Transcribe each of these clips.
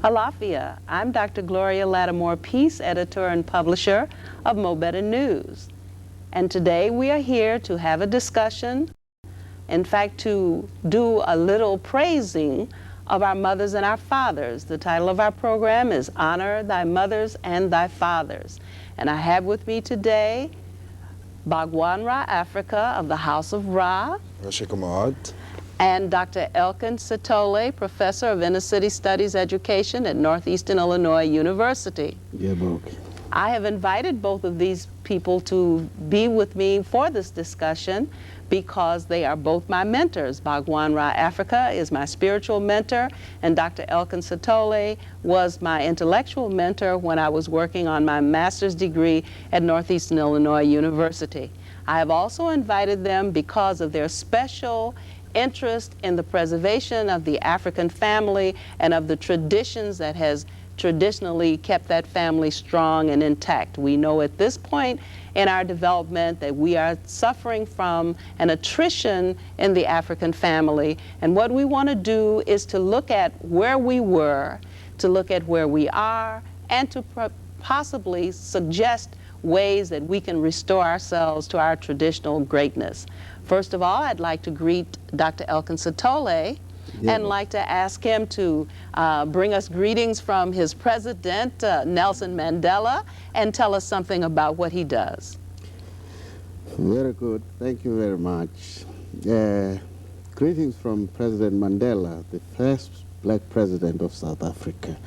Alafia, I'm Dr. Gloria Lattimore, Peace Editor and Publisher of Mo Better News. And today we are here to have a discussion, in fact, to do a little praising of our mothers and our fathers. The title of our program is Honor Thy Mothers and Thy Fathers. And I have with me today Bhagwan Afrika of the House of Ra, and Dr. Elkin Setoli, Professor of Inner City Studies Education at Northeastern Illinois University. I have invited both of these people to be with me for this discussion because they are both my mentors. Bhagwan Afrika is my spiritual mentor, and Dr. Elkin Setoli was my intellectual mentor when I was working on my master's degree at Northeastern Illinois University. I have also invited them because of their special interest in the preservation of the African family and of the traditions that has traditionally kept that family strong and intact. We know at this point in our development that we are suffering from an attrition in the African family, and what we want to do is to look at where we were, to look at where we are, and to possibly suggest ways that we can restore ourselves to our traditional greatness. First of all, I'd like to greet Dr. Elkin Setoli and like to ask him to bring us greetings from his president, Nelson Mandela, and tell us something about what he does. Very good. Thank you very much. Greetings from President Mandela, the first black president of South Africa.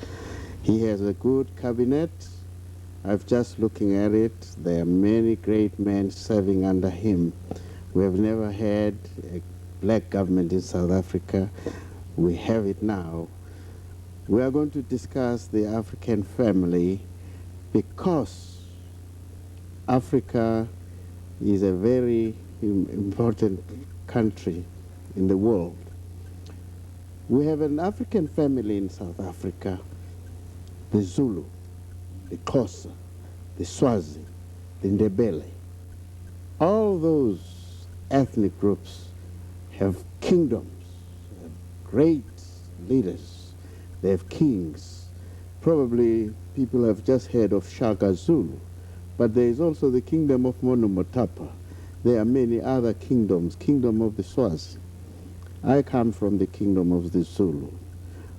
He has a good cabinet. I've just looking at it. There are many great men serving under him. We have never had a black government in South Africa. We have it now. We are going to discuss the African family because Africa is a very important country in the world. We have an African family in South Africa, the Zulu, the Xhosa, the Swazi, the Ndebele. All those ethnic groups have kingdoms, have great leaders, they have kings. Probably people have just heard of Shaka Zulu, but there is also the kingdom of Monomotapa. There are many other kingdoms, kingdom of the Swazi. I come from the kingdom of the Zulu.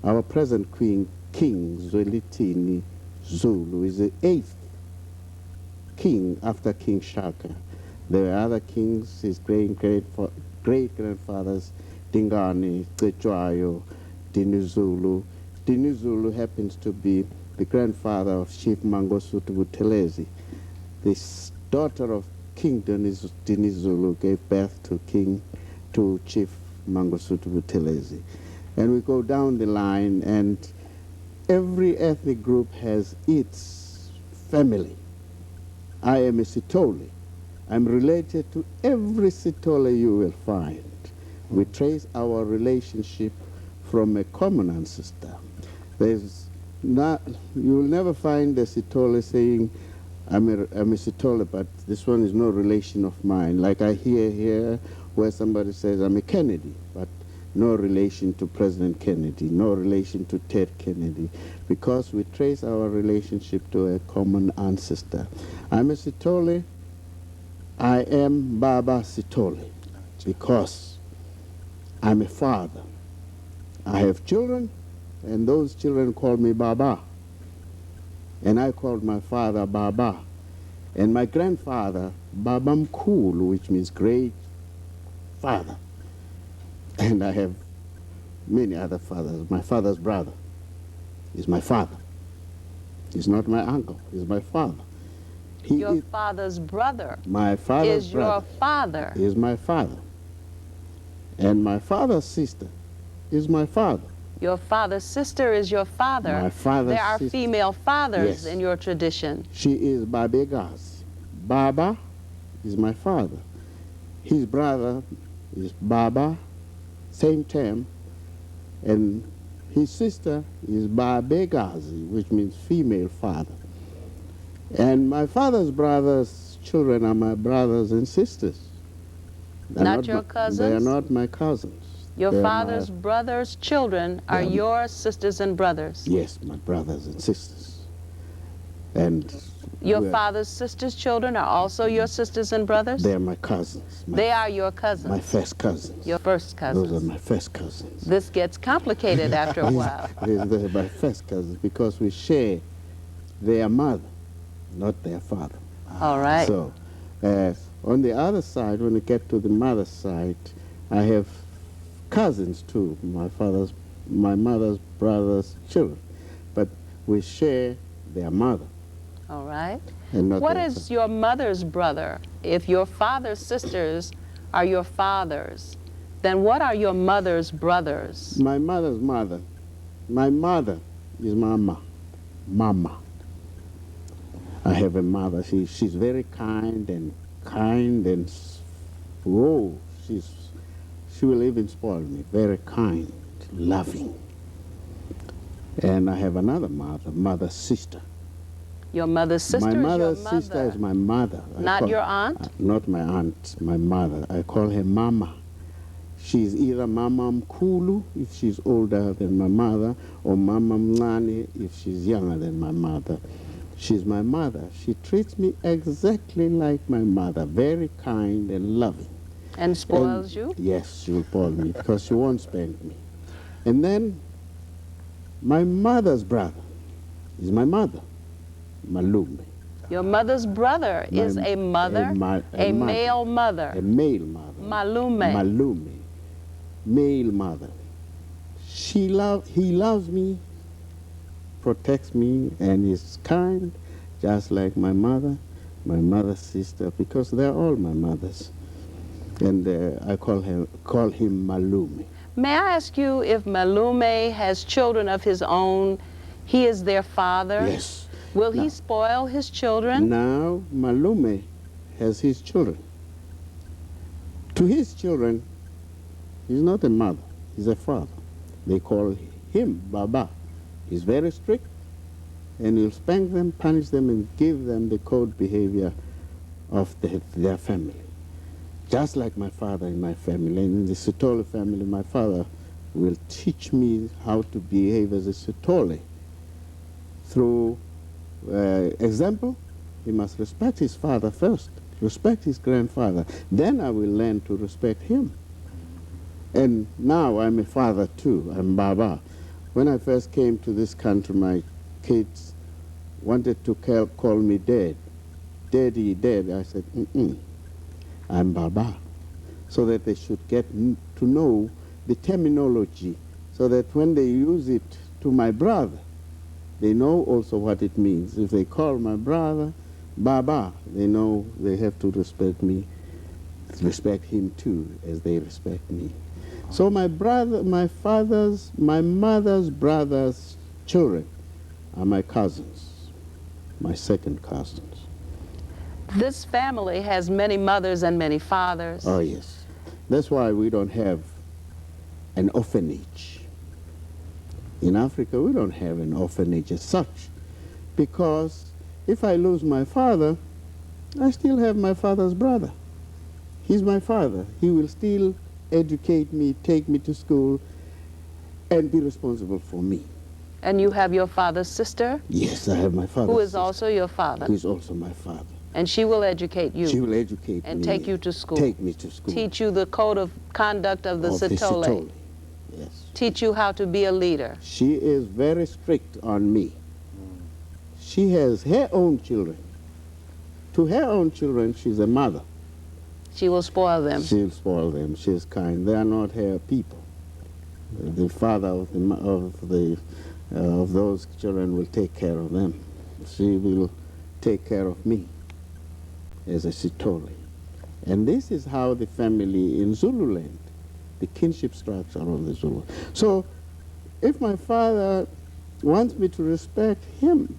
Our present king, Zwelithini Zulu, is the 8th king after King Shaka. There were other kings, his great-grandfathers, Dingane, Cetshwayo, Dinizulu. Dinizulu happens to be the grandfather of Chief Mangosuthu Buthelezi. This daughter of King Dinizulu gave birth to Chief Mangosuthu Buthelezi. And we go down the line, and every ethnic group has its family. I am a Setoli. I'm related to every Setoli you will find. We trace our relationship from a common ancestor. You will never find a Setoli saying, I'm a Setoli, but this one is no relation of mine. Like I hear here where somebody says, I'm a Kennedy, but no relation to President Kennedy, no relation to Ted Kennedy, because we trace our relationship to a common ancestor. I'm a Setoli. I am Baba Setoli because I'm a father. I have children, and those children call me Baba. And I called my father Baba. And my grandfather, Baba Mkhulu, which means great father. And I have many other fathers. My father's brother is my father. He's not my uncle, he's my father. Your father's brother my father's is brother your father. Is my father. And my father's sister is my father. Your father's sister is your father. My father's There are sister. female fathers Yes. in your tradition. She is Babegazi. Baba is my father. His brother is Baba, same term, and his sister is Babegazi, which means female father. And my father's brothers' children are my brothers and sisters. Not your cousins? They are not my cousins. Your They're father's brother's children are They're- your sisters and brothers. Yes, my brothers and sisters. And Your we're- father's sisters' children are also your sisters and brothers? they're my cousins. They are your cousins. My first cousins. Your first cousins. Those are my first cousins. This gets complicated after a while. They're my first cousins because we share their mother, not their father. All right. So, on the other side, when we get to the mother's side, I have cousins too, my mother's brother's children, but we share their mother. All right. And not What their is your mother's brother? If your father's sisters are your father's, then what are your mother's brothers? My mother's mother. My mother is Mama. Mama. I have a mother. She's very kind and oh, she will even spoil me. Very kind, loving. And I have another mother's sister. Your mother's sister My mother's is your sister mother. is my mother. Not your aunt? Not my aunt, my mother. I call her Mama. She's either Mama Mkulu if she's older than my mother, or Mama Mngani if she's younger than my mother. She's my mother. She treats me exactly like my mother, very kind and loving. And spoils you? Yes, she will spoil me because she won't spank me. And then my mother's brother is my mother, Malume. Your mother's brother is a mother, a male mother. A male mother. Malume. Malume. Male mother. He loves me, protects me, and is kind, just like my mother's sister, because they're all my mothers. And I call him Malume. May I ask you if Malume has children of his own? He is their father? Yes. Will he spoil his children? Now Malume has his children. To his children, he's not a mother, he's a father. They call him Baba. He's very strict, and he'll spank them, punish them, and give them the code behavior of their family. Just like my father in my family. And in the Setoli family, my father will teach me how to behave as a Setoli. Through example, he must respect his father first, respect his grandfather. Then I will learn to respect him. And now I'm a father too, I'm Baba. When I first came to this country, my kids wanted to call me Dad. Daddy, Dad. I said, I'm Baba. So that they should get to know the terminology, so that when they use it to my brother, they know also what it means. If they call my brother Baba, they know they have to respect me, respect him too, as they respect me. So my mother's brother's children are my cousins, my second cousins. This family has many mothers and many fathers. Oh, yes. That's why we don't have an orphanage. In Africa, we don't have an orphanage as such, because if I lose my father, I still have my father's brother. He's my father. He will still educate me, take me to school, and be responsible for me. And you have your father's sister? Yes, I have my father. Who is also your father? Who is also my father. And she will educate you? She will educate me. And take you to school? Take me to school. Teach you the code of conduct of the Setoli? Yes. Teach you how to be a leader? She is very strict on me. She has her own children. To her own children, she's a mother. She will spoil them? She'll spoil them. She's kind. They are not her people. The father of those children will take care of them. She will take care of me as a Setoli. And this is how the family in Zululand, the kinship structure of the Zulu. So if my father wants me to respect him,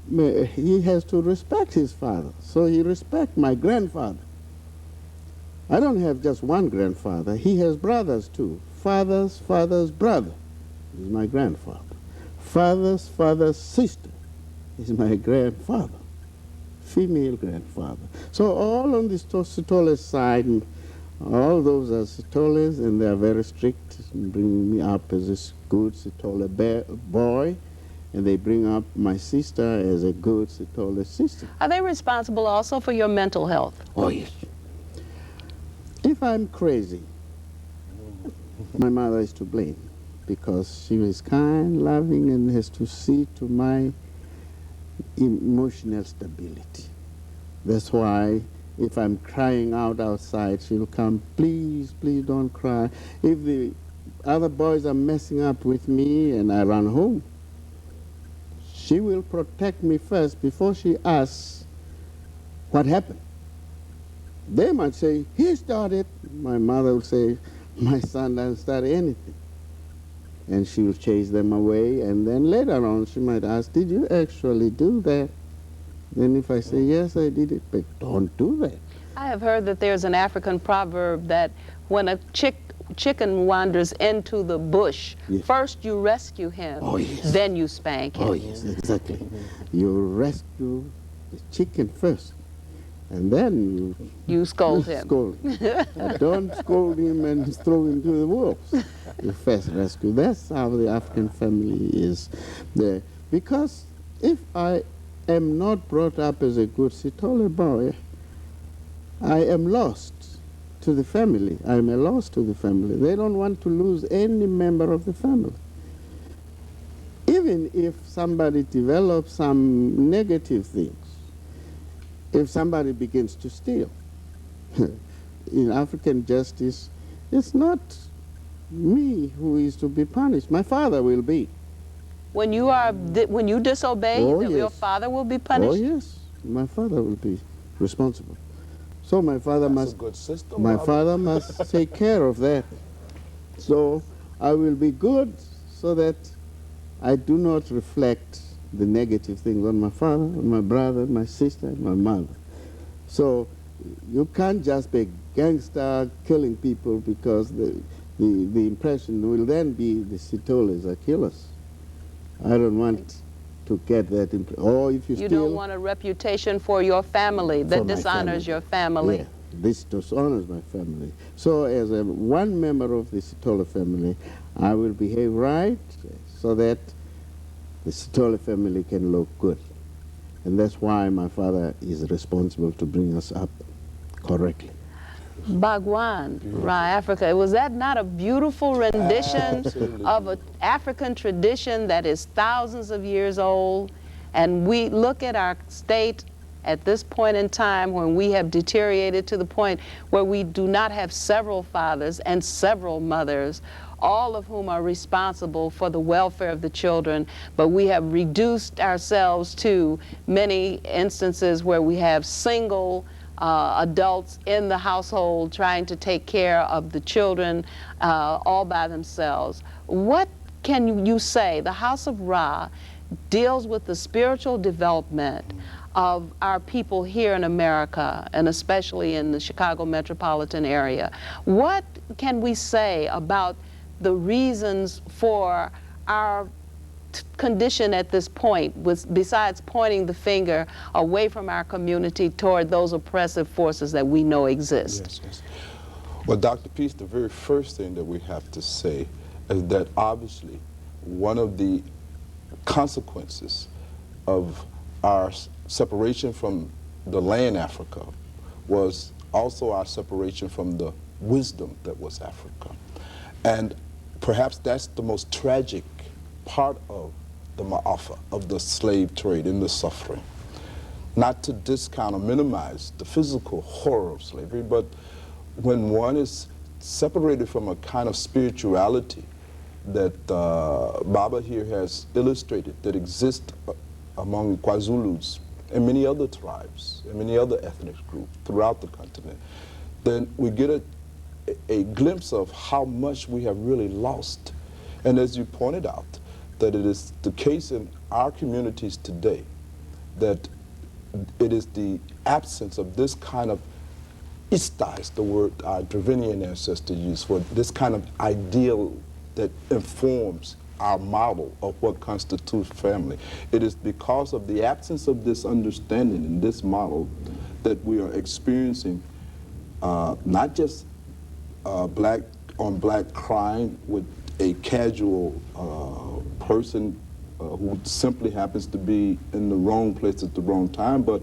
he has to respect his father. So he respects my grandfather. I don't have just one grandfather. He has brothers too. Father's father's brother is my grandfather. Father's father's sister is my grandfather, female grandfather. So all on this Setoli side, All those are Setolis, and they are very strict, bringing me up as a good Setoli boy, and they bring up my sister as a good Setoli sister. Are they responsible also for your mental health? Oh, yes. If I'm crazy, my mother is to blame, because she is kind, loving, and has to see to my emotional stability. That's why if I'm crying out outside, she'll come, please, please don't cry. If the other boys are messing up with me and I run home, she will protect me first before she asks what happened. They might say, he started. My mother will say, my son doesn't start anything. And she will chase them away, and then later on she might ask, did you actually do that? Then if I say, yes, I did it, but don't do that. I have heard that there's an African proverb that when a chicken wanders into the bush, yes, first you rescue him, oh, yes, then you spank him. Oh, yes, exactly. You rescue the chicken first, and then you scold him. Scold him. Don't scold him and throw him to the wolves. You first rescue. That's how the African family is there. Because if I am not brought up as a good Setoli boy, I am lost to the family. I am a loss to the family. They don't want to lose any member of the family. Even if somebody develops some negative things, if somebody begins to steal, in African justice, it's not me who is to be punished. My father will be. When you disobey, oh, yes, your father will be punished? Oh, yes. My father will be responsible. So my father That's a good system, my father must take care of that. So I will be good so that I do not reflect the negative things on my father, on my brother, my sister, and my mother. So you can't just be a gangster killing people, because the impression will then be the Setolis are killers. I don't want to get that impression. Or if you You steal, don't want a reputation for your family that dishonors your family. Yeah, this dishonors my family. So as one member of the Setoli family, I will behave right so that the Setoli family can look good. And that's why my father is responsible to bring us up correctly. Bhagwan, Afrika. Was that not a beautiful rendition of an African tradition that is thousands of years old? And we look at our state at this point in time when we have deteriorated to the point where we do not have several fathers and several mothers, all of whom are responsible for the welfare of the children, but we have reduced ourselves to many instances where we have single adults in the household trying to take care of the children all by themselves. What can you say? The House of Ra deals with the spiritual development of our people here in America, and especially in the Chicago metropolitan area. What can we say about the reasons for our condition at this point, besides pointing the finger away from our community toward those oppressive forces that we know exist? Yes, yes. Well, Dr. Peace, the very first thing that we have to say is that obviously one of the consequences of our separation from the land Africa was also our separation from the wisdom that was Africa. And perhaps that's the most tragic part of the ma'afa, of the slave trade and the suffering. Not to discount or minimize the physical horror of slavery, but when one is separated from a kind of spirituality that Baba here has illustrated that exists among KwaZulus and many other tribes and many other ethnic groups throughout the continent, then we get a glimpse of how much we have really lost. And as you pointed out, that it is the case in our communities today that it is the absence of this kind of ista, is the word our Dravidian ancestors used for this kind of ideal that informs our model of what constitutes family. It is because of the absence of this understanding and this model that we are experiencing not just black on black crime with a casual person who simply happens to be in the wrong place at the wrong time, but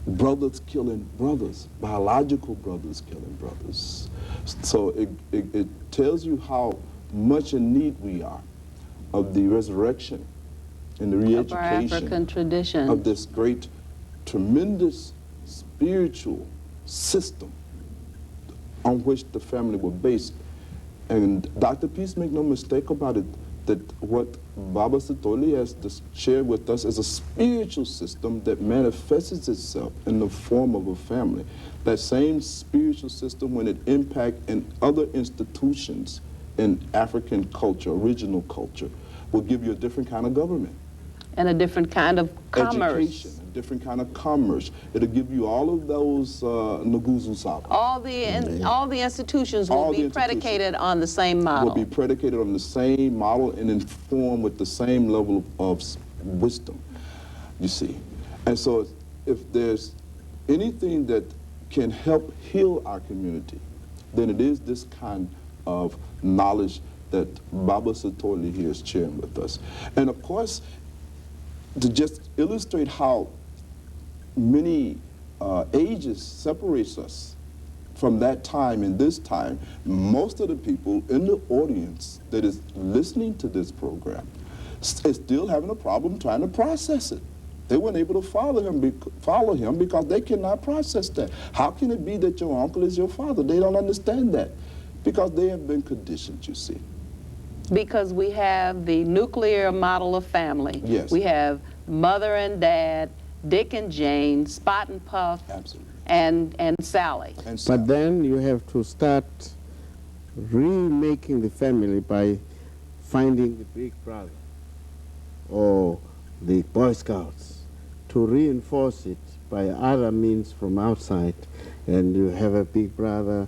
brothers killing brothers, biological brothers killing brothers. So it tells you how much in need we are of the resurrection and the Of our African re-education traditions. of this great, tremendous spiritual system on which the family were based. And Dr. Peace, make no mistake about it, that what Baba Setoli has shared with us is a spiritual system that manifests itself in the form of a family. That same spiritual system, when it impacts in other institutions in African culture, original culture, will give you a different kind of government. And a different kind of commerce. Education, a different kind of commerce. It'll give you all of those Nguzu Saba. All the institutions will be predicated on the same model. Will be predicated on the same model and informed with the same level of wisdom, you see. And so if there's anything that can help heal our community, then it is this kind of knowledge that Baba Setoli here is sharing with us. And of course, to just illustrate how many ages separates us from that time and this time, most of the people in the audience that is listening to this program is still having a problem trying to process it. They weren't able to follow him because they cannot process that. How can it be that your uncle is your father? They don't understand that because they have been conditioned, you see. Because we have the nuclear model of family. Yes. We have mother and dad, Dick and Jane, Spot and Puff, Absolutely. and Sally. But then you have to start remaking the family by finding the big brother or the Boy Scouts to reinforce it by other means from outside, and you have a big brother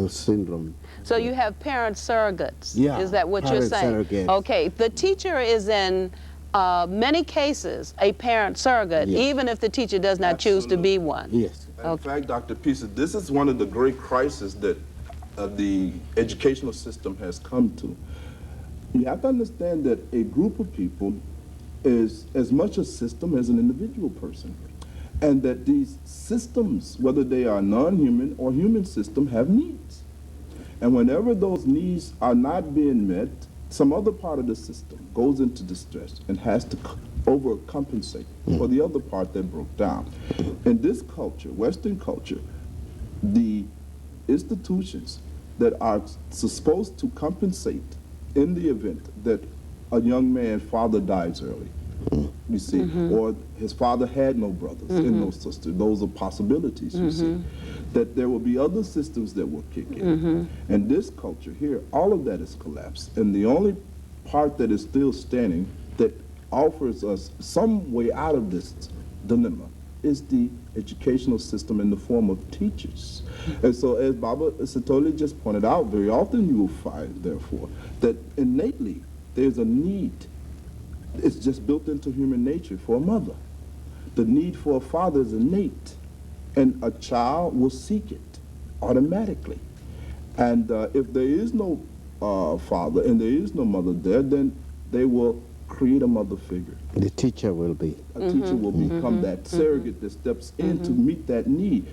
syndrome. So you have parent surrogates. Yeah, Is that what you're parent saying? surrogates. Okay. The teacher is in many cases a parent surrogate, Yes. even if the teacher does not choose to be one. Yes. In fact, Dr. Peace, this is one of the great crises that the educational system has come to. You have to understand that a group of people is as much a system as an individual person, and that these systems, whether they are non-human or human system, have needs. And whenever those needs are not being met, some other part of the system goes into distress and has to overcompensate for the other part that broke down. In this culture, Western culture, the institutions that are supposed to compensate in the event that a young man's father dies early, you see, or his father had no brothers and no sisters. Those are possibilities, you see. That there will be other systems that will kick in. And this culture here, all of that is collapsed. And the only part that is still standing that offers us some way out of this dilemma is the educational system in the form of teachers. And so as Baba Setoli just pointed out, very often you will find, therefore, that innately there's a need. It's just built into human nature for a mother. The need for a father is innate, and a child will seek it automatically. And if there is no father and there is no mother there, then they will create a mother figure. The teacher will be. A teacher will become that surrogate that steps in to meet that need.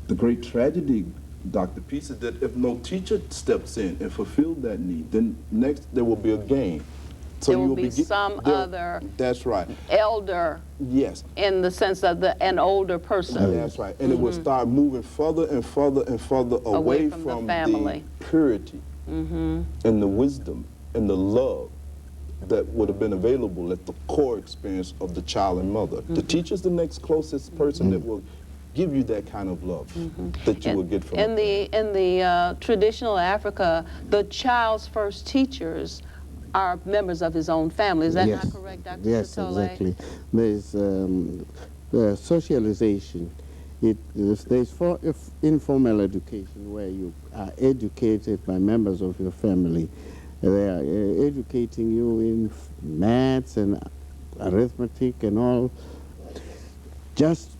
The great tragedy, Dr. Peace, is that if no teacher steps in and fulfills that need, then next there will be a gain. So There you will be some other That's right. elder Yes. in the sense of an older person. That's right. And it will start moving further and further and further away from from the family. purity and the wisdom and the love that would have been available at the core experience of the child and mother. The teacher's the next closest person that will give you that kind of love that you will get from In the traditional Africa, the child's first teachers are members of his own family. Is that Yes. not correct, Dr. Yes, Setoli? exactly. There's socialization. There's informal education where you are educated by members of your family. They are educating you in maths and arithmetic and all, just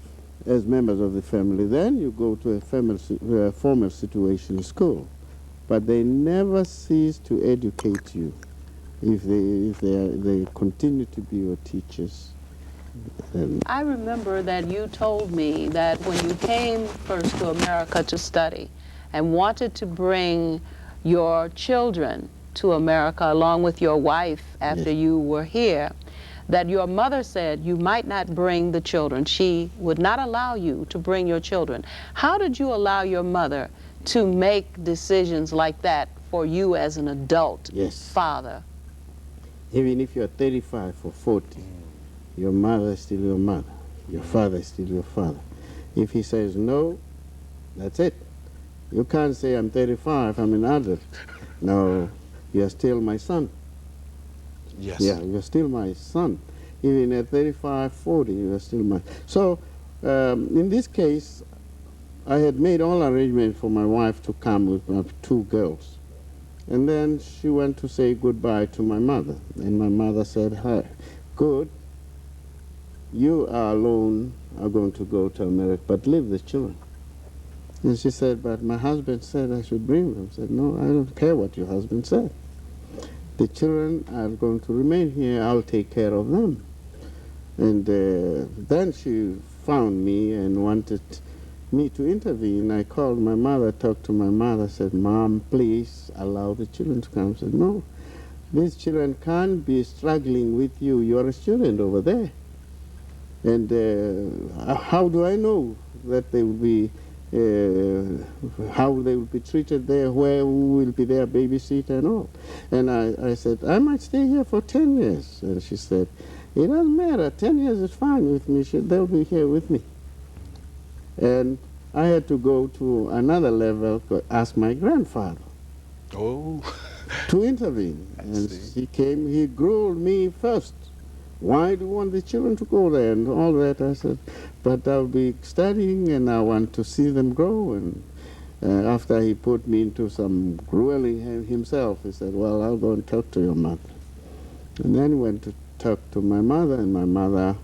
as members of the family. Then you go to a formal situation school. But they never cease to educate you if they continue to be your teachers. I remember that you told me that when you came first to America to study and wanted to bring your children to America along with your wife after Yes. you were here, that your mother said you might not bring the children. She would not allow you to bring your children. How did you allow your mother to make decisions like that for you as an adult Yes. father? Even if you're 35 or 40, your mother is still your mother. Your father is still your father. If he says no, that's it. You can't say, I'm 35, I'm an adult. No, you're still my son. Yes. Yeah, you're still my son. Even at 35, 40, you're still my... So, in this case, I had made all arrangements for my wife to come with my 2 girls. And then she went to say goodbye to my mother. And my mother said, hi, good, you are alone, are going to go to America, but leave the children. And she said, but my husband said I should bring them. I said, no, I don't care what your husband said. The children are going to remain here, I'll take care of them. And then she found me and wanted me to intervene. I called my mother, talked to my mother, said, Mom, please allow the children to come. I said, no, these children can't be struggling with you. You're a student over there. And how do I know that they will be, how they will be treated there, who will be their babysitter and all. And I said, I might stay here for 10 years. And she said, it doesn't matter, 10 years is fine with me, they'll be here with me. And I had to go to another level, ask my grandfather to intervene. And he came, he grilled me first. Why do you want the children to go there and all that? I said, but I'll be studying and I want to see them grow. And after he put me into some grueling himself, he said, well, I'll go and talk to your mother. And then he went to talk to my mother, and my mother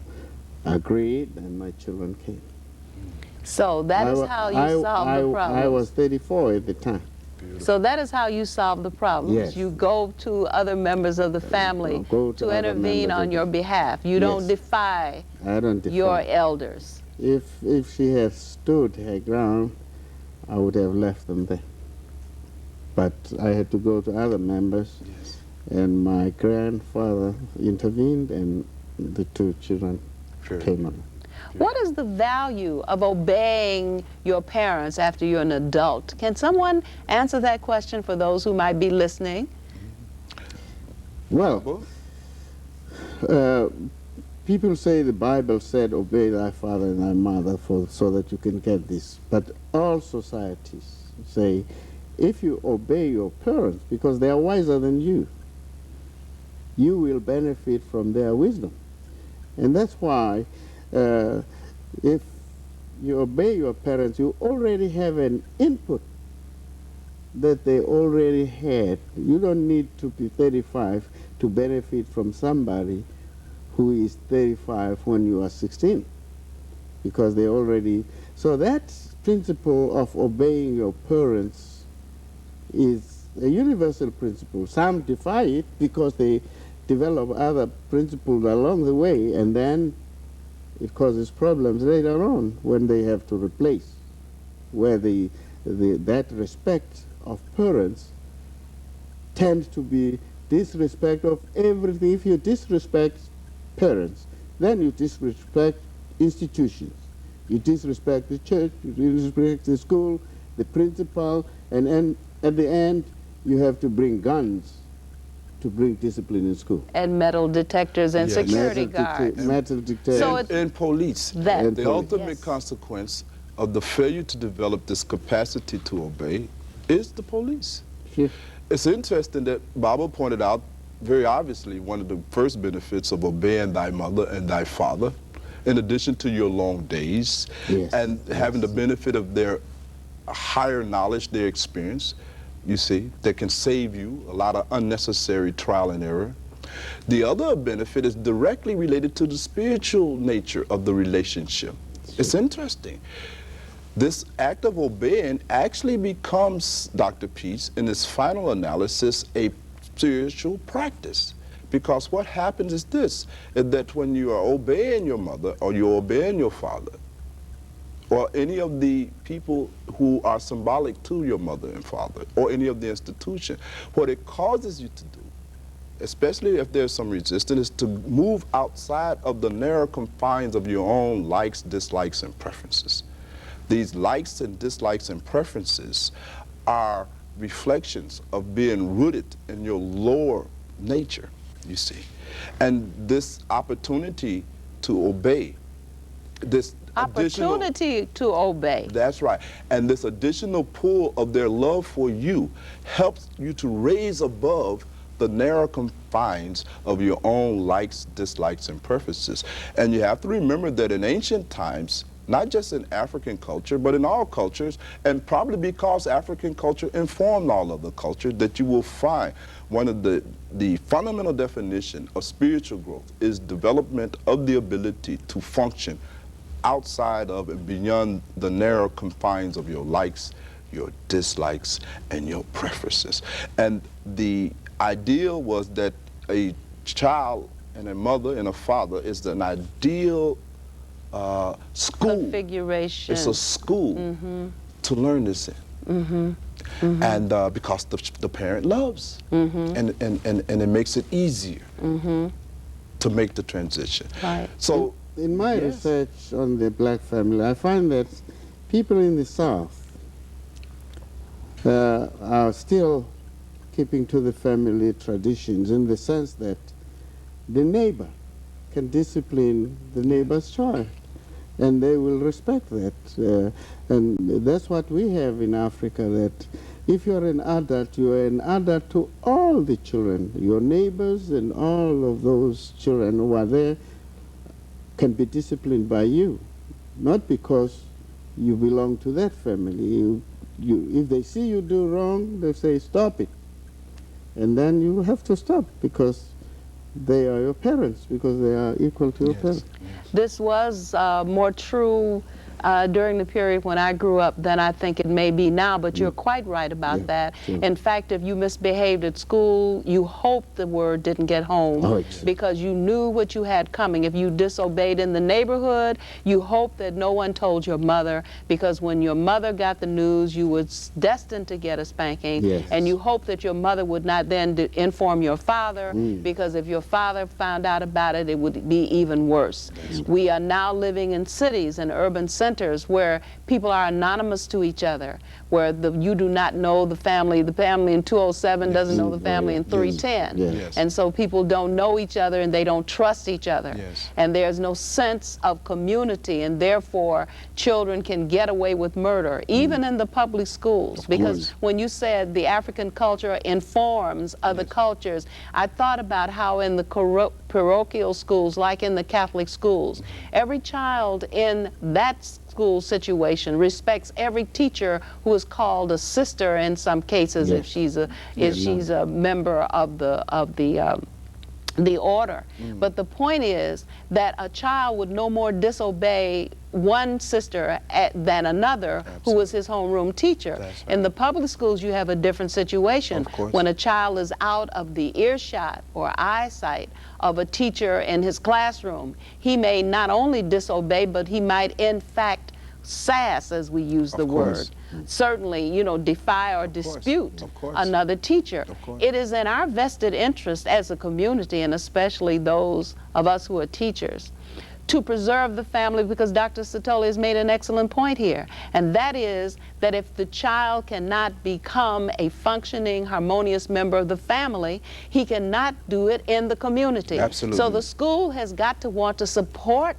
agreed, and my children came. So that is how you solve the problem. I was 34 at the time. So that is how you solve the problems. Yes. You go to other members of the family to intervene on your behalf. You don't defy your elders. If she had stood her ground, I would have left them there. But I had to go to other members, and my grandfather intervened, and the 2 children came on. What is the value of obeying your parents after you're an adult? Can someone answer that question for those who might be listening? Well, people say the Bible said, obey thy father and thy mother so that you can get this. But all societies say, if you obey your parents, because they are wiser than you will benefit from their wisdom. And that's why if you obey your parents, you already have an input that they already had. You don't need to be 35 to benefit from somebody who is 35 when you are 16, because they already... So that principle of obeying your parents is a universal principle. Some defy it because they develop other principles along the way, and then it causes problems later on when they have to replace, where that respect of parents tends to be disrespect of everything. If you disrespect parents, then you disrespect institutions. You disrespect the church, you disrespect the school, the principal, and at the end you have to bring guns to bring discipline in school. And metal detectors and security guards. Metal detectors. So and police. The ultimate consequence of the failure to develop this capacity to obey is the police. Yeah. It's interesting that Baba pointed out very obviously one of the first benefits of obeying thy mother and thy father, in addition to your long days, and having the benefit of their higher knowledge, their experience, you see, that can save you a lot of unnecessary trial and error. The other benefit is directly related to the spiritual nature of the relationship. It's interesting. This act of obeying actually becomes, Dr. Peace, in its final analysis, a spiritual practice. Because what happens is this, is that when you are obeying your mother or you're obeying your father, or any of the people who are symbolic to your mother and father, or any of the institution, what it causes you to do, especially if there's some resistance, is to move outside of the narrow confines of your own likes, dislikes, and preferences. These likes and dislikes and preferences are reflections of being rooted in your lower nature, you see. And this opportunity to obey, this opportunity to obey. That's right. And this additional pull of their love for you helps you to raise above the narrow confines of your own likes, dislikes, and preferences. And you have to remember that in ancient times, not just in African culture, but in all cultures, and probably because African culture informed all of the culture, that you will find one of the fundamental definition of spiritual growth is development of the ability to function outside of and beyond the narrow confines of your likes, your dislikes, and your preferences. And the ideal was that a child and a mother and a father is an ideal school. Configuration. It's a school to learn this in. And because the parent loves, and it makes it easier to make the transition. Right. So in my research on the black family, I find that people in the South are still keeping to the family traditions in the sense that the neighbor can discipline the neighbor's child, and they will respect that. And that's what we have in Africa, that if you're an adult, you are an adult to all the children. Your neighbors and all of those children who are there can be disciplined by you, not because you belong to that family. If they see you do wrong, they say, stop it. And then you have to stop, because they are your parents, because they are equal to your parents. This was more true during the period when I grew up than I think it may be now, but you're quite right about that. Sure. In fact, if you misbehaved at school, you hoped the word didn't get home because you knew what you had coming. If you disobeyed in the neighborhood, you hoped that no one told your mother, because when your mother got the news, you were destined to get a spanking, and you hoped that your mother would not then inform your father, because if your father found out about it, it would be even worse. We are now living in cities and urban centers where people are anonymous to each other, where you do not know the family in 207 doesn't know the family in 310. And so people don't know each other and they don't trust each other. And there's no sense of community, and therefore children can get away with murder, even in the public schools. Because when you said the African culture informs other cultures, I thought about how in the parochial schools, like in the Catholic schools, every child in that school situation respects every teacher who is called a sister in some cases, if she's a member of the order. But the point is that a child would no more disobey one sister than another who was his homeroom teacher. In the public schools, you have a different situation. When a child is out of the earshot or eyesight of a teacher in his classroom, he may not only disobey, but he might in fact sass, as we use the word. Certainly, you know, defy or dispute another teacher. It is in our vested interest as a community, and especially those of us who are teachers, to preserve the family, because Dr. Setoli has made an excellent point here, and that is that if the child cannot become a functioning, harmonious member of the family, he cannot do it in the community. So the school has got to want to support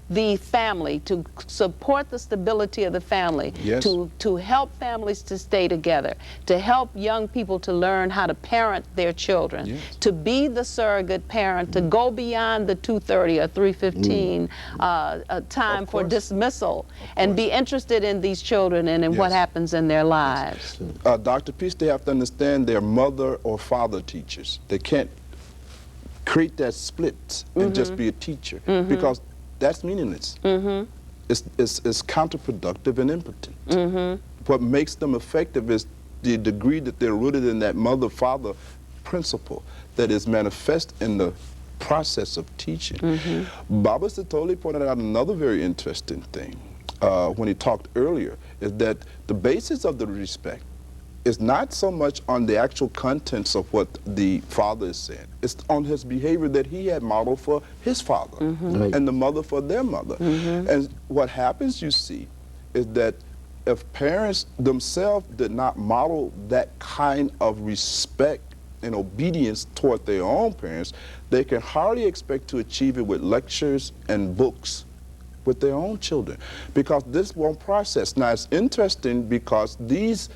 the family, to support the stability of the family, to help families to stay together, to help young people to learn how to parent their children, to be the surrogate parent, to go beyond the 2:30 or 3:15 time for dismissal, and be interested in these children and in what happens in their lives. Dr. Peace, they have to understand they're mother or father teachers. They can't create that split and just be a teacher, because that's meaningless. is counterproductive and impotent. What makes them effective is the degree that they're rooted in that mother-father principle that is manifest in the process of teaching. Baba Setoli pointed out another very interesting thing when he talked earlier, is that the basis of the respect is not so much on the actual contents of what the father is saying. It's on his behavior that he had modeled for his father and the mother for their mother. And what happens, you see, is that if parents themselves did not model that kind of respect and obedience toward their own parents, they can hardly expect to achieve it with lectures and books with their own children, because this won't process. Now, it's interesting because these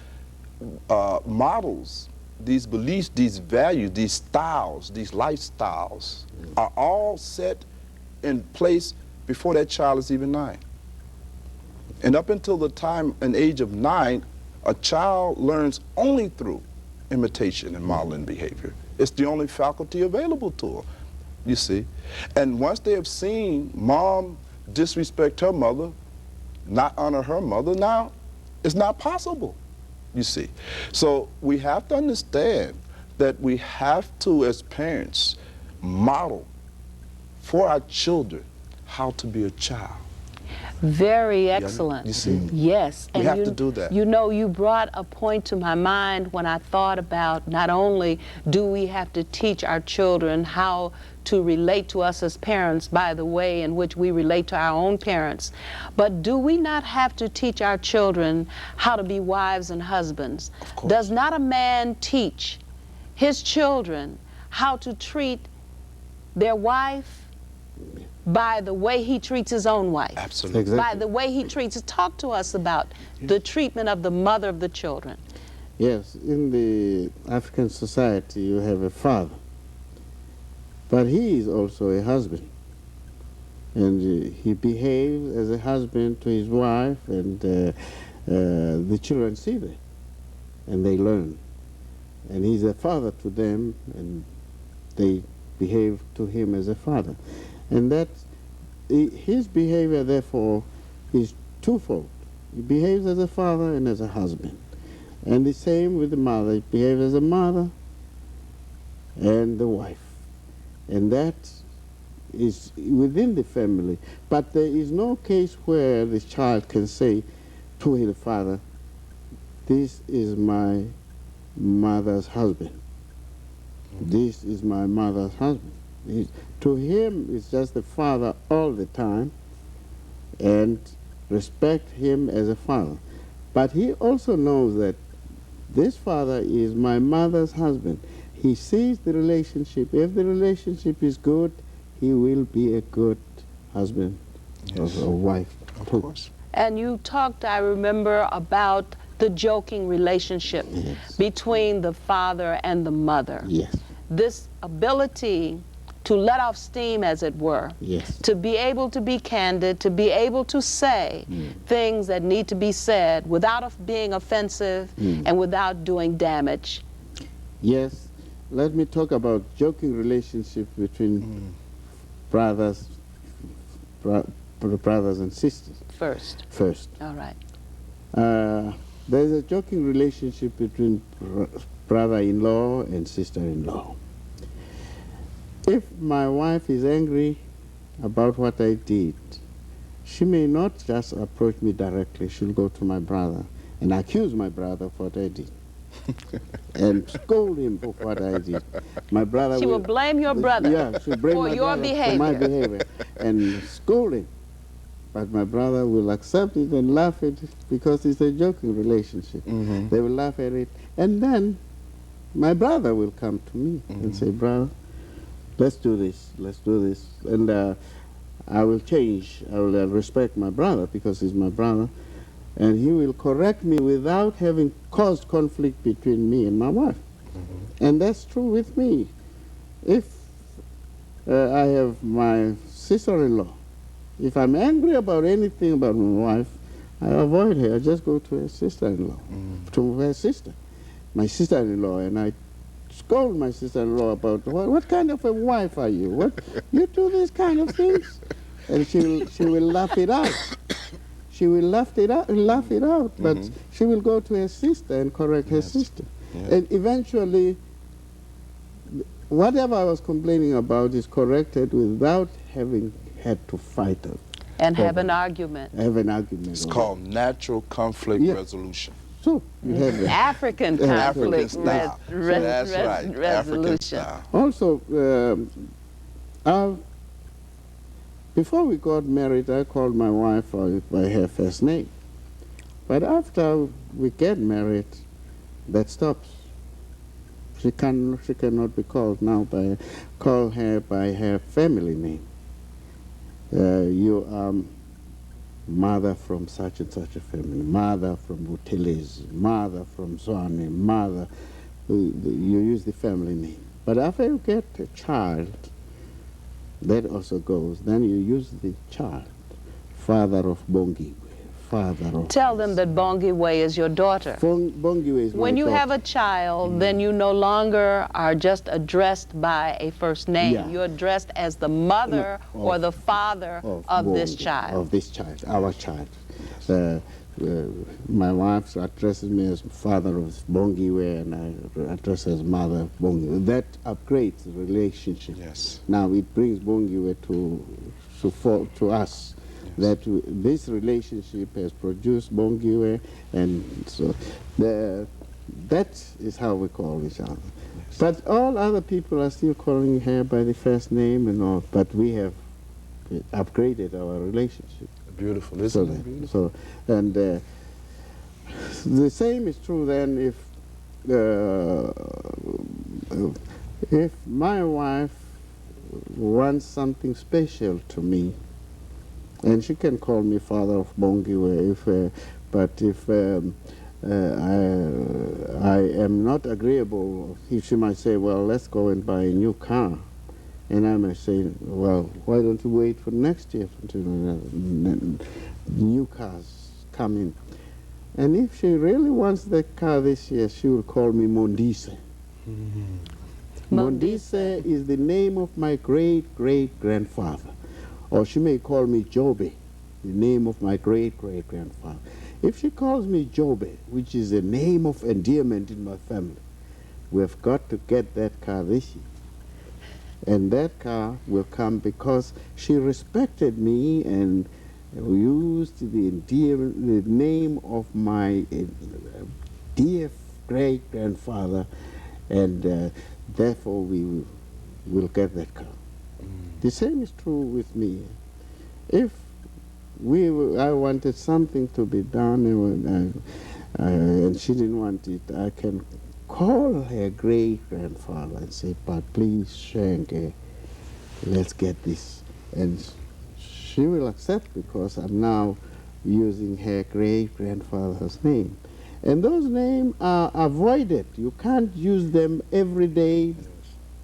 models, these beliefs, these values, these styles, these lifestyles are all set in place before that child is even 9. And up until the time and age of 9, a child learns only through imitation and modeling behavior. It's the only faculty available to them, you see. And once they have seen mom disrespect her mother, not honor her mother, now it's not possible, you see. So we have to understand that we have to, as parents, model for our children how to be a child. Very excellent. You see? Yes. We have to do that. You know, you brought a point to my mind when I thought about not only do we have to teach our children how to relate to us as parents by the way in which we relate to our own parents, but do we not have to teach our children how to be wives and husbands? Of course. Does not a man teach his children how to treat their wife by the way he treats his own wife? Absolutely. Exactly. By the way he treats, talk to us about the treatment of the mother of the children. Yes, in the African society you have a father, but he is also a husband, and he behaves as a husband to his wife, and the children see that and they learn, and he's a father to them, and they behave to him as a father. And that his behavior, therefore, is twofold. He behaves as a father and as a husband. And the same with the mother. He behaves as a mother and the wife. And that is within the family. But there is no case where the child can say to his father, "This is my mother's husband. This is my mother's husband." To him, it's just the father all the time, and respect him as a father. But he also knows that this father is my mother's husband. He sees the relationship. If the relationship is good, he will be a good husband or wife. Of course. And you talked, I remember, about the joking relationship between the father and the mother. Yes. This ability to let off steam, as it were, to be able to be candid, to be able to say things that need to be said without being offensive and without doing damage. Yes. Let me talk about joking relationship between brothers and sisters. First. All right. There's a joking relationship between brother-in-law and sister-in-law. If my wife is angry about what I did, she may not just approach me directly. She'll go to my brother and accuse my brother of what I did and scold him for what I did. My brother She will blame your brother she'll blame for my your brother behavior. for my behavior and scold him. But my brother will accept it and laugh at it because it's a joking relationship. They will laugh at it. And then my brother will come to me and say, "Brother, let's do this, let's do this." And I will change. I will respect my brother because he's my brother. And he will correct me without having caused conflict between me and my wife. And that's true with me. If I have my sister-in-law, if I'm angry about anything about my wife, I avoid her. I just go to her sister-in-law, to her sister, my sister-in-law, and I scold my sister-in-law about what kind of a wife are you? What you do these kind of things, and she will laugh it out. she will laugh it out, but she will go to her sister and correct her sister. Yes. And eventually, whatever I was complaining about is corrected without having had to fight it. And have an argument. Have an argument. It's called natural conflict resolution. So you have that. African African conflict style. That's right. African resolution. style. Also, before we got married, I called my wife by her first name. But after we get married, that stops. She cannot be called now call her by her family name. You are mother from such and such a family, mother from Buthelezi, mother from Zwane, mother. You use the family name. But after you get a child, that also goes. Then you use the child, father of Bongiwe, father of... Tell them that Bongiwe is your daughter. Bongiwe is my When you daughter. have a child, then you no longer are just addressed by a first name. Yeah. You're addressed as the mother or the father of this child. Of this child, our child. My wife addresses me as father of Bongiwe, and I address her as mother of Bongiwe. That upgrades the relationship. Yes. Now it brings Bongiwe to us. That this relationship has produced Bongiwe, and so that is how we call each other. Yes. But all other people are still calling her by the first name and all, but we have upgraded our relationship. Beautiful, isn't it? Beautiful. So, and the same is true then if my wife wants something special to me, and she can call me father of Bongiwe, but if I am not agreeable, she might say, well, let's go and buy a new car. And I might say, well, why don't you wait for next year until new cars come in? And if she really wants the car this year, she will call me Mondise. Mondise is the name of my great-great-grandfather. Or she may call me Jobe, the name of my great-great-grandfather. If she calls me Jobe, which is a name of endearment in my family, we've got to get that car this year. And that car will come because she respected me and used the name of my dear great-grandfather, and therefore we will get that car. The same is true with me. If I wanted something to be done and she didn't want it, I can call her great-grandfather and say, but please, Shenke, let's get this. And she will accept because I'm now using her great-grandfather's name. And those names are avoided. You can't use them every day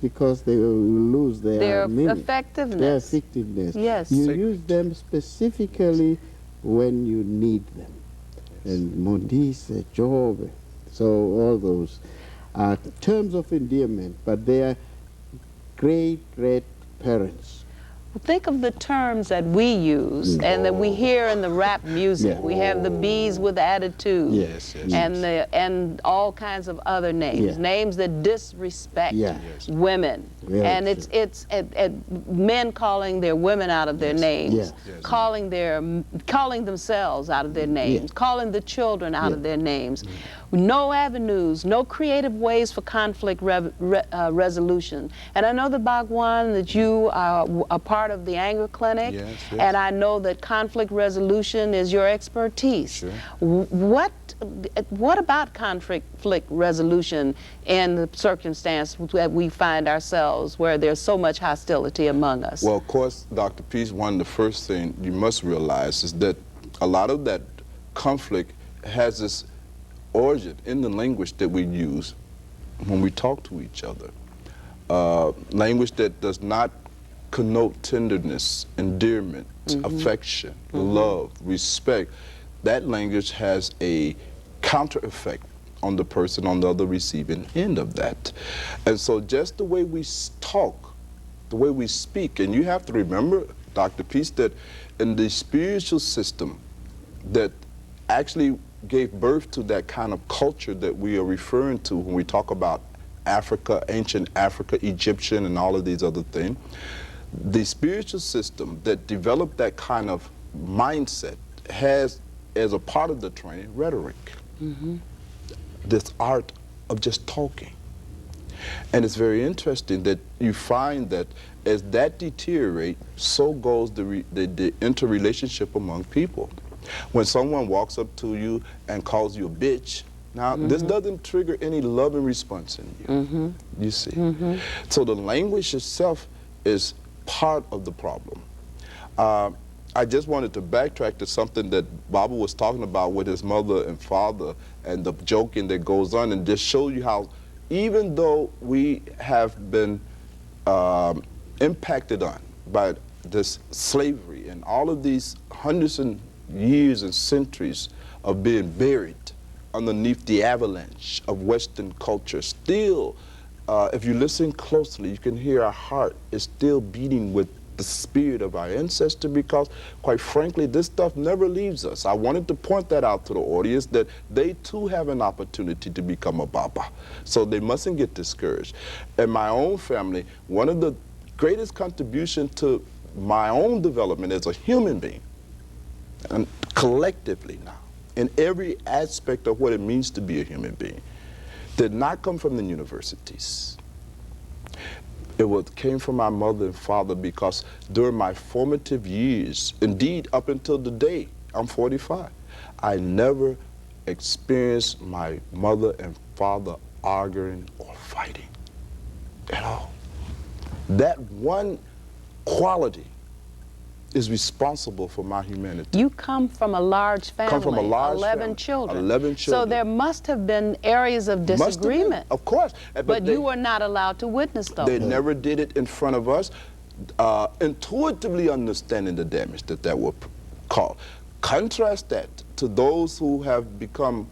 because they will lose their meaning. Effectiveness. Their effectiveness. Yes. You use them specifically when you need them. Yes. And Mondise, Jobe, so all those are terms of endearment, but they are great-great-parents. Think of the terms that we use and that we hear in the rap music. We have the bees with attitude, and all kinds of other names, names that disrespect women, and it's men calling their women out of their names, calling themselves out of their names, calling the children out of their names. No avenues, no creative ways for conflict resolution. And I know the Bhagwan, that you are a part of the anger clinic, and I know that conflict resolution is your expertise. Sure. What about conflict resolution in the circumstance that we find ourselves where there's so much hostility among us? Well, of course, Dr. Peace, one of the first things you must realize is that a lot of that conflict has this origin in the language that we use when we talk to each other. Language that does not connote tenderness, endearment, affection, love, respect. That language has a counter effect on the person on the other receiving end of that. And so just the way we talk, the way we speak, and you have to remember, Dr. Peace, that in the spiritual system, that actually gave birth to that kind of culture that we are referring to when we talk about Africa, ancient Africa, Egyptian, and all of these other things. The spiritual system that developed that kind of mindset has, as a part of the training, rhetoric. This art of just talking. And it's very interesting that you find that as that deteriorates, so goes the interrelationship among people. When someone walks up to you and calls you a bitch, now this doesn't trigger any loving response in you, you see. So the language itself is part of the problem. I just wanted to backtrack to something that Baba was talking about with his mother and father and the joking that goes on, and just show you how even though we have been impacted on by this slavery and all of these hundreds of years and centuries of being buried underneath the avalanche of Western culture, still, if you listen closely, you can hear our heart is still beating with the spirit of our ancestor, because quite frankly this stuff never leaves us. I wanted to point that out to the audience, that they too have an opportunity to become a Baba, so they mustn't get discouraged. In my own family, one of the greatest contribution to my own development as a human being, and collectively now, in every aspect of what it means to be a human being, did not come from the universities. It came from my mother and father, because during my formative years, indeed up until the day I'm 45, I never experienced my mother and father arguing or fighting at all. That one quality is responsible for my humanity. You come from a large family, Come from a large 11 family. children. 11 children. So there must have been areas of disagreement. Of course. But you were not allowed to witness those. They never did it in front of us, intuitively understanding the damage that would cause. Contrast that to those who have become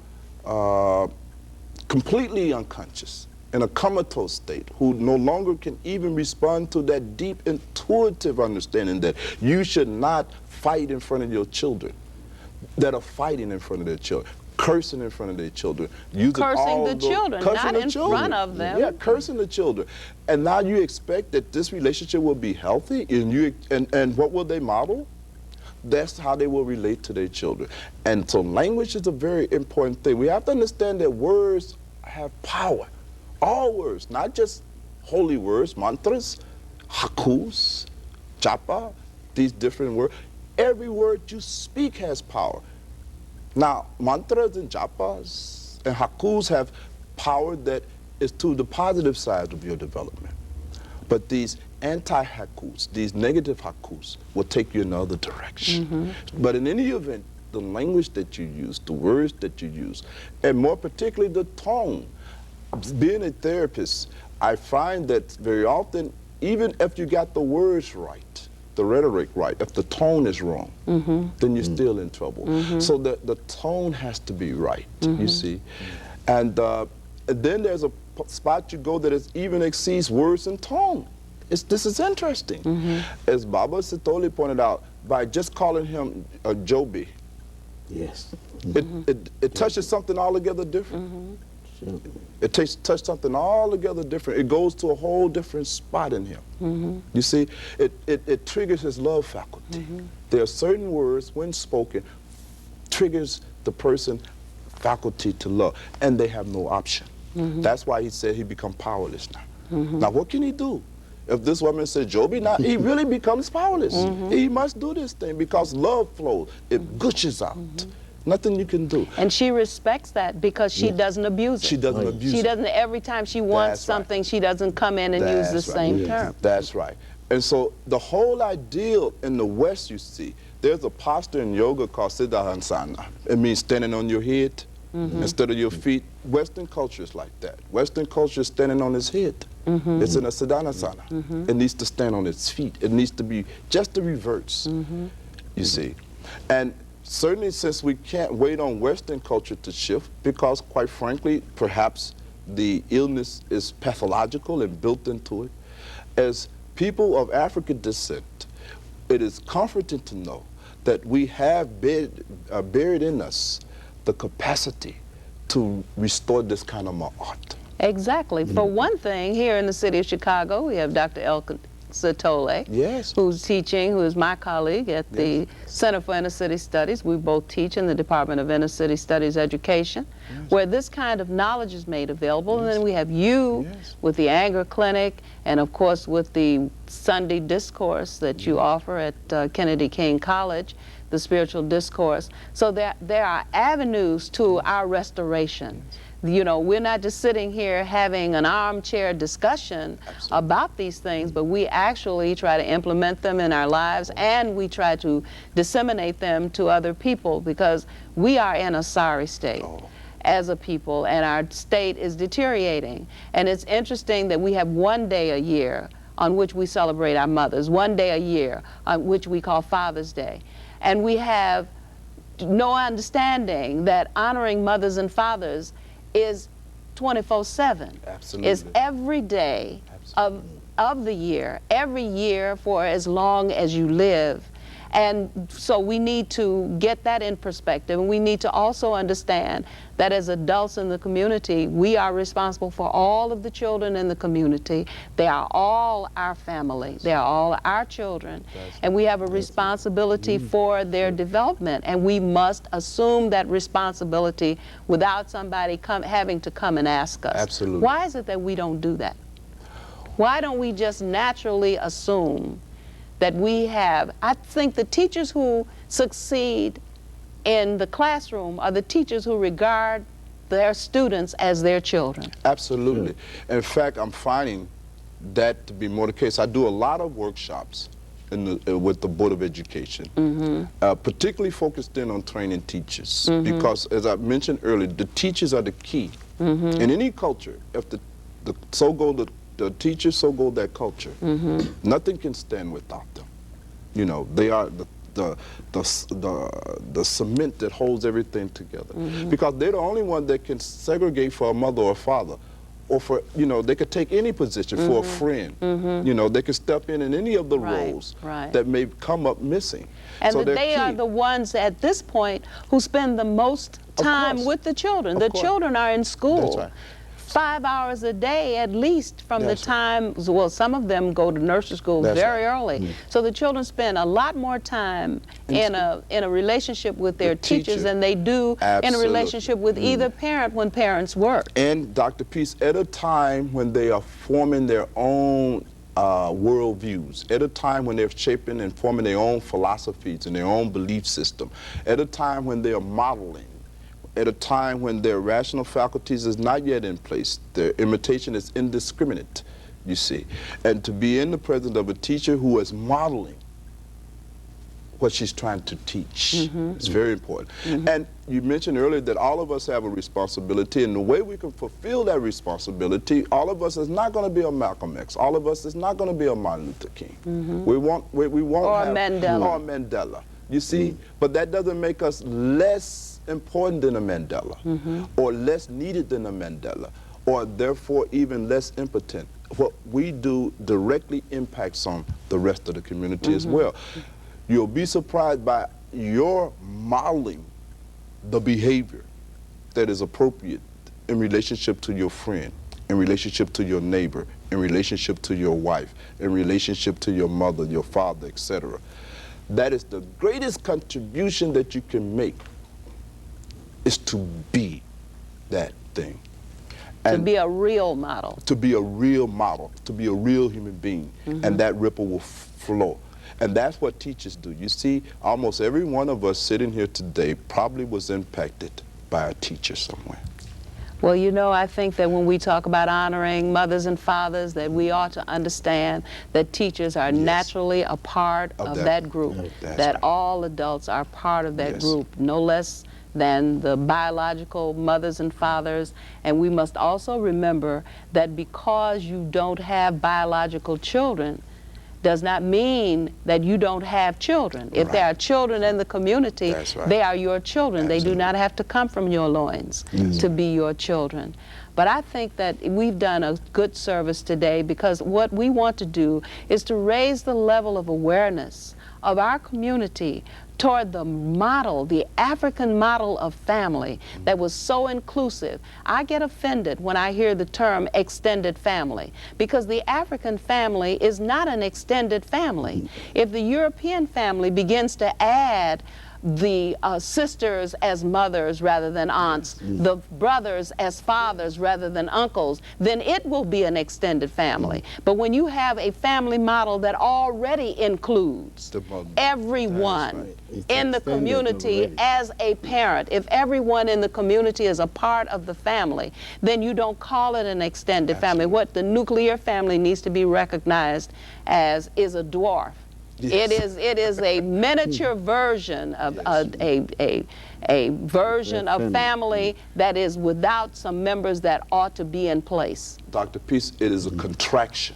completely unconscious, in a comatose state, who no longer can even respond to that deep intuitive understanding that you should not fight in front of your children, that are fighting in front of their children, cursing in front of their children, cursing the children, not in front of them. Yeah, cursing the children. And now you expect that this relationship will be healthy, and what will they model? That's how they will relate to their children. And so language is a very important thing. We have to understand that words have power. All words, not just holy words, mantras, hakus, japa, these different words. Every word you speak has power. Now, mantras and japas and hakus have power that is to the positive side of your development. But these anti-hakus, these negative hakus, will take you in another direction. But in any event, the language that you use, the words that you use, and more particularly the tone. Being a therapist, I find that very often, even if you got the words right, the rhetoric right, if the tone is wrong, then you're still in trouble. So the tone has to be right, you see. And then there's a spot you go that even exceeds words and tone. This is interesting. As Baba Setoli pointed out, by just calling him a Jobi, Yes. it touches something altogether different. It touches something altogether different. It goes to a whole different spot in him. You see, it triggers his love faculty. There are certain words, when spoken, triggers the person faculty to love, and they have no option. That's why he said he become powerless now. Now, what can he do? If this woman says, Jobi, now he really becomes powerless. He must do this thing because love flows. It gushes out. Nothing you can do. And she respects that because she doesn't abuse it. She doesn't abuse it. She doesn't, every time she wants something, she doesn't come in and use the same term. That's right. And so the whole ideal in the West, you see, there's a posture in yoga called Siddhansana. It means standing on your head instead of your feet. Western culture is like that. Western culture is standing on its head. It's in a Siddhansana. It needs to stand on its feet. It needs to be just the reverse, you see. And certainly since we can't wait on Western culture to shift, because quite frankly, perhaps the illness is pathological and built into it, as people of African descent, it is comforting to know that we have buried in us the capacity to restore this kind of art. Exactly. For one thing, here in the city of Chicago, we have Dr. Elkin Setoli, Yes. who's teaching, who is my colleague at the Center for Inner City Studies. We both teach in the Department of Inner City Studies Education, where this kind of knowledge is made available. And then we have you with the Anger Clinic, and of course with the Sunday discourse that you offer at Kennedy King College, the spiritual discourse. So there are avenues to our restoration. You know, we're not just sitting here having an armchair discussion about these things, but we actually try to implement them in our lives, and we try to disseminate them to other people, because we are in a sorry state as a people, and our state is deteriorating. And it's interesting that we have one day a year on which we celebrate our mothers, one day a year on which we call Father's Day. And we have no understanding that honoring mothers and fathers is 24/7. Absolutely. It's every day of the year, every year for as long as you live. And so we need to get that in perspective, and we need to also understand that as adults in the community, we are responsible for all of the children in the community. They are all our family. They are all our children. And we have a responsibility for their development, and we must assume that responsibility without somebody having to come and ask us. Absolutely. Why is it that we don't do that? Why don't we just naturally assume that we have? I think the teachers who succeed in the classroom are the teachers who regard their students as their children. Absolutely. In fact, I'm finding that to be more the case. I do a lot of workshops with the Board of Education, particularly focused in on training teachers, because as I mentioned earlier, the teachers are the key. In any culture, if the teachers, so go that culture. Nothing can stand without them. You know, they are the cement that holds everything together. Because they're the only one that can segregate for a mother or a father, or for, you know, they could take any position for a friend. You know, they could step in any of the roles that may come up missing. And so they are the ones at this point who spend the most time with the children. The children are in school. That's right. 5 hours a day at least from the time, well, some of them go to nursery school very early. So the children spend a lot more time in a relationship with their teachers than they do in a relationship with either parent when parents work. And Dr. Peace, at a time when they are forming their own worldviews, at a time when they're shaping and forming their own philosophies and their own belief system, at a time when they are modeling, at a time when their rational faculties is not yet in place, their imitation is indiscriminate, you see. And to be in the presence of a teacher who is modeling what she's trying to teach is very important. And you mentioned earlier that all of us have a responsibility, and the way we can fulfill that responsibility, all of us is not going to be a Malcolm X. All of us is not going to be a Martin Luther King. We won't Or have Mandela. Or Mandela. You see, but that doesn't make us less important than a Mandela, or less needed than a Mandela, or therefore even less impotent. What we do directly impacts on the rest of the community as well. You'll be surprised by your modeling the behavior that is appropriate in relationship to your friend, in relationship to your neighbor, in relationship to your wife, in relationship to your mother, your father, etc. That is the greatest contribution that you can make, is to be that thing. To be a real model. To be a real model, to be a real human being, and that ripple will flow. And that's what teachers do. You see, almost every one of us sitting here today probably was impacted by a teacher somewhere. Well, you know, I think that when we talk about honoring mothers and fathers, that we ought to understand that teachers are naturally a part of that group, that all adults are part of that group, no less than the biological mothers and fathers. And we must also remember that because you don't have biological children does not mean that you don't have children. If there are children in the community, they are your children. They do not have to come from your loins to be your children. But I think that we've done a good service today, because what we want to do is to raise the level of awareness of our community toward the model, the African model of family that was so inclusive. I get offended when I hear the term extended family, because the African family is not an extended family. If the European family begins to add the sisters as mothers rather than aunts, the brothers as fathers rather than uncles, then it will be an extended family. But when you have a family model that already includes everyone in the community as a parent, if everyone in the community is a part of the family, then you don't call it an extended family. What the nuclear family needs to be recognized as is a dwarf. Yes. It is a miniature version of a version of family that is without some members that ought to be in place. Dr. Peace, it is a contraction.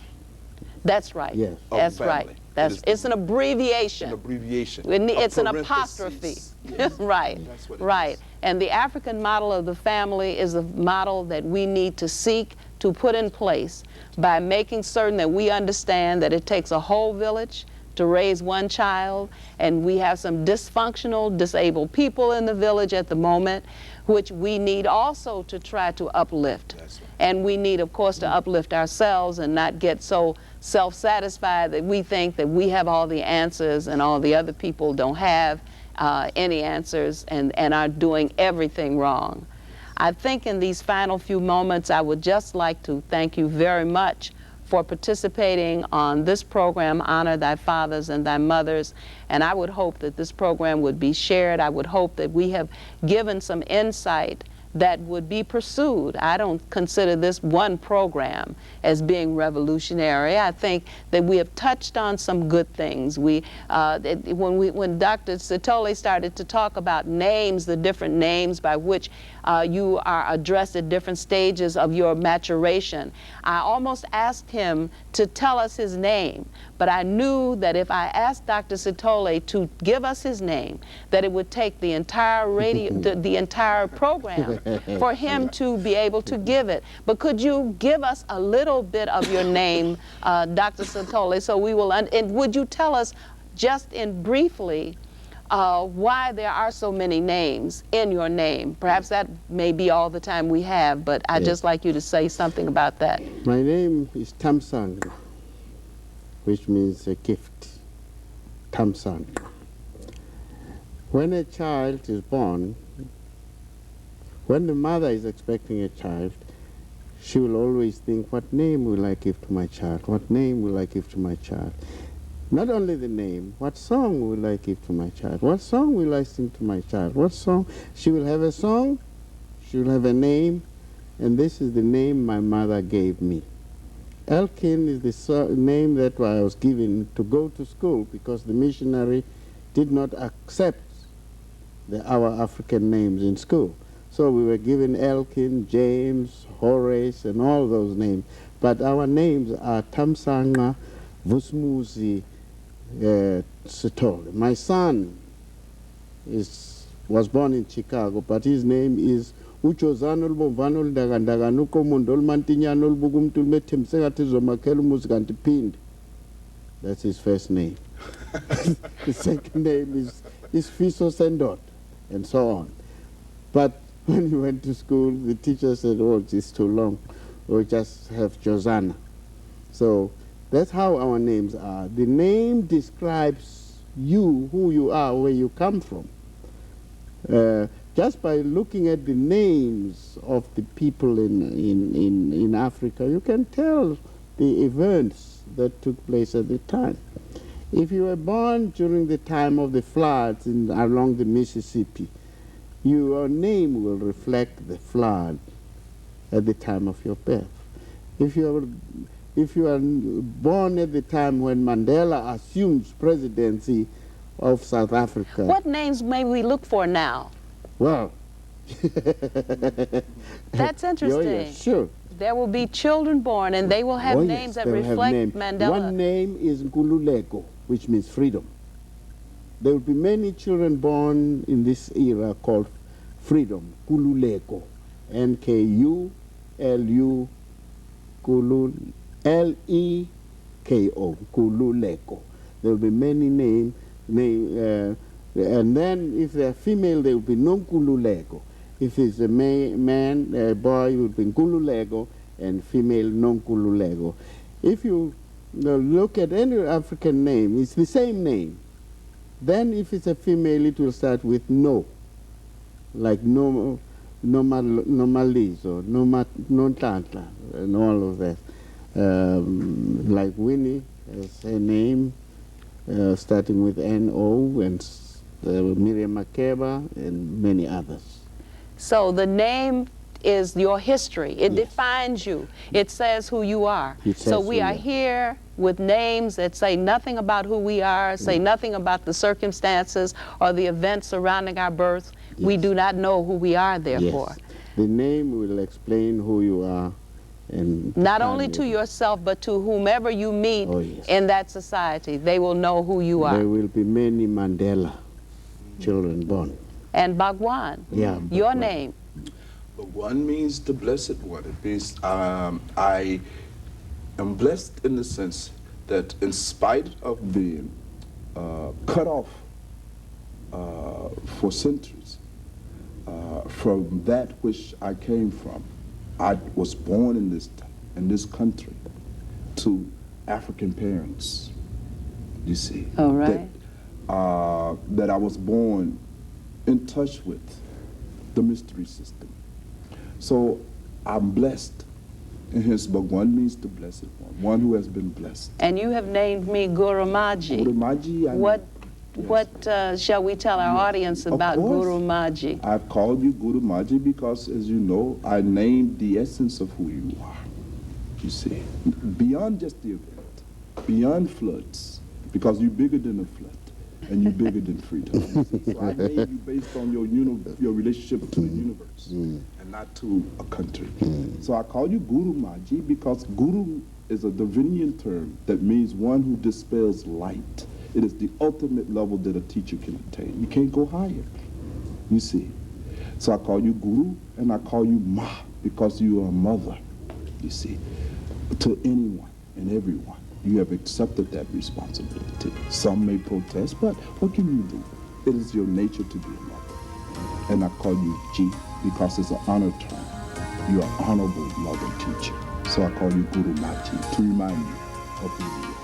That's right. Yes. That's right. It's an abbreviation. An abbreviation. It's an apostrophe. Yes. Right. That's what right. Is. And the African model of the family is a model that we need to seek to put in place by making certain that we understand that it takes a whole village to raise one child, and we have some dysfunctional, disabled people in the village at the moment, which we need also to try to uplift. Right. And we need, of course, to uplift ourselves and not get so self-satisfied that we think that we have all the answers and all the other people don't have any answers and are doing everything wrong. I think in these final few moments, I would just like to thank you very much for participating on this program, Honor Thy Fathers and Thy Mothers. And I would hope that this program would be shared. I would hope that we have given some insight that would be pursued. I don't consider this one program as being revolutionary. I think that we have touched on some good things. When Dr. Setoli started to talk about names, the different names by which you are addressed at different stages of your maturation, I almost asked him to tell us his name, but I knew that if I asked Dr. Setoli to give us his name, that it would take the entire radio, the entire program for him to be able to give it. But could you give us a little bit of your name, Dr. Setoli, so we will, and would you tell us just in briefly why there are so many names in your name? Perhaps that may be all the time we have, but I'd just like you to say something about that. My name is Tamsang, which means a gift. Tamsang. When a child is born, when the mother is expecting a child, she will always think, what name will I give to my child? What name will I give to my child? Not only the name, what song will I give to my child? What song will I sing to my child? What song? She will have a song, she will have a name, and this is the name my mother gave me. Elkin is the name that I was given to go to school because the missionary did not accept our African names in school. So we were given Elkin, James, Horace, and all those names. But our names are Tamsanga, Vusmuzi, Setoli. My son was born in Chicago, but his name is Uchozanul Bovanul Dagandaganuko Mundol Mantinyanul Bugumtul Metimsegatizomakalu Musgantipind. That's his first name. The second name is Fiso Sendot, and so on. But when he went to school, the teacher said, oh, it's too long. We'll just have Josana. So that's how our names are. The name describes you, who you are, where you come from. Just by looking at the names of the people in Africa, you can tell the events that took place at the time. If you were born during the time of the floods along the Mississippi, your name will reflect the flood at the time of your birth. If you are born at the time when Mandela assumes presidency of South Africa. What names may we look for now? Well, that's interesting. Oh, yes, sure. There will be children born, and they will have names that reflect Mandela. One name is Nkululeko, which means freedom. There will be many children born in this era called freedom, Kululeko, N-K-U-L-U, L-E-K-O, Kululeko. There will be many names. And then if they're female, they will be Nonkululego. If it's a man, a boy, it will be Nkululego, and female Nonkululego. If you look at any African name, it's the same name. Then if it's a female, it will start with no, like Nomalizo, Nontantla, and all of that. Like Winnie has a name starting with N-O, and Miriam Makeba, and many others. So the name is your history. It Yes. defines you. It says who you are. It So says we who are you are. here with names that say nothing about who we are, say nothing about the circumstances or the events surrounding our birth. We Yes. do not know who we are, therefore. Yes. The name will explain who you are. And Not only to yourself, but to whomever you meet Oh, yes. in that society. They will know who you are. There will be many Mandela children born. And Bhagwan, Yeah, your Bhagwan. name. Bhagwan means the blessed one. It means I am blessed in the sense that in spite of being cut off for centuries from that which I came from, I was born in this country to African parents. You see, All right. that I was born in touch with the mystery system. So I'm blessed, and hence Bhagwan means the blessed one who has been blessed. And you have named me Guru Maji. Guru Maji, What shall we tell our audience about course. Guru Maji? I've called you Guru Maji because, as you know, I named the essence of who you are. You see, beyond just the event, beyond floods, because you're bigger than a flood, and you're bigger than freedom. So I named you based on your relationship to the universe, and not to a country. So I call you Guru Maji because Guru is a Davinian term that means one who dispels light. It is the ultimate level that a teacher can attain. You can't go higher, you see. So I call you Guru, and I call you Ma, because you are a mother, you see, to anyone and everyone. You have accepted that responsibility. Some may protest, but what can you do? It is your nature to be a mother. And I call you G, because it's an honor term. You are honorable mother teacher. So I call you Guru Mati to remind you of who you are.